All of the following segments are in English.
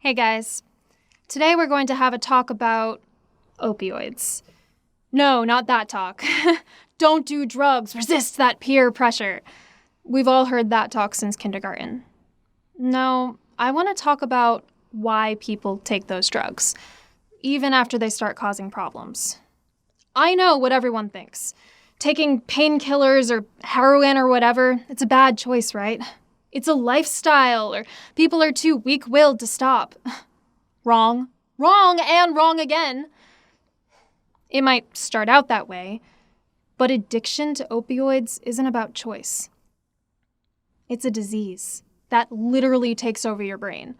Hey guys, today we're going to have a talk about opioids. No, not that talk. Don't do drugs, resist that peer pressure. We've all heard that talk since kindergarten. No, I want to talk about why people take those drugs, even after they start causing problems. I know what everyone thinks. Taking painkillers or heroin or whatever, it's a bad choice, right? It's a lifestyle, or people are too weak-willed to stop. Wrong. Wrong and wrong again. It might start out that way, but addiction to opioids isn't about choice. It's a disease that literally takes over your brain.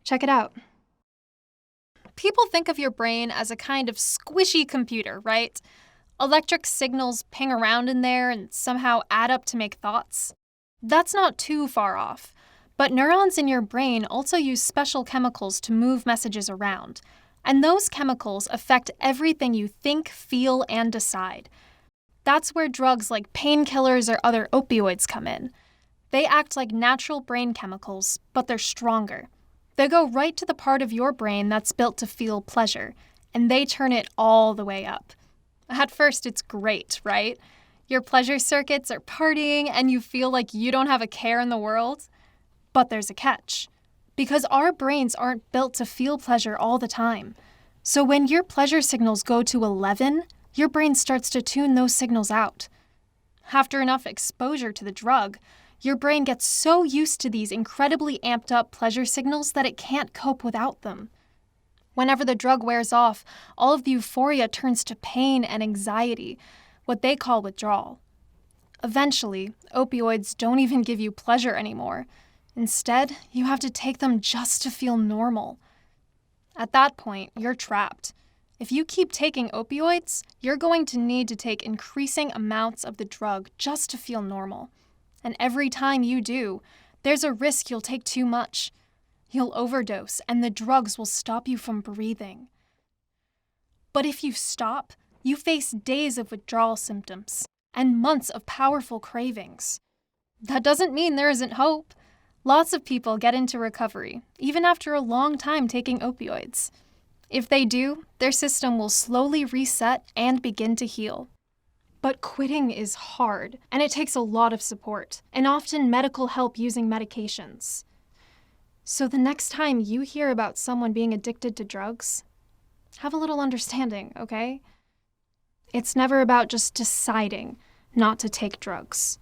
Check it out. People think of your brain as a kind of squishy computer, right? Electric signals ping around in there and somehow add up to make thoughts. That's not too far off, but neurons in your brain also use special chemicals to move messages around, and those chemicals affect everything you think, feel, and decide. That's where drugs like painkillers or other opioids come in. They act like natural brain chemicals, but they're stronger. They go right to the part of your brain that's built to feel pleasure, and they turn it all the way up. At first, it's great, right? Your pleasure circuits are partying and you feel like you don't have a care in the world. But there's a catch. Because our brains aren't built to feel pleasure all the time. So when your pleasure signals go to 11, your brain starts to tune those signals out. After enough exposure to the drug, your brain gets so used to these incredibly amped up pleasure signals that it can't cope without them. Whenever the drug wears off, all of the euphoria turns to pain and anxiety, what they call withdrawal. Eventually, opioids don't even give you pleasure anymore. Instead, you have to take them just to feel normal. At that point, you're trapped. If you keep taking opioids, you're going to need to take increasing amounts of the drug just to feel normal. And every time you do, there's a risk you'll take too much. You'll overdose, and the drugs will stop you from breathing. But if you stop, you face days of withdrawal symptoms and months of powerful cravings. That doesn't mean there isn't hope. Lots of people get into recovery, even after a long time taking opioids. If they do, their system will slowly reset and begin to heal. But quitting is hard, and it takes a lot of support, and often medical help using medications. So the next time you hear about someone being addicted to drugs, have a little understanding, okay? It's never about just deciding not to take drugs.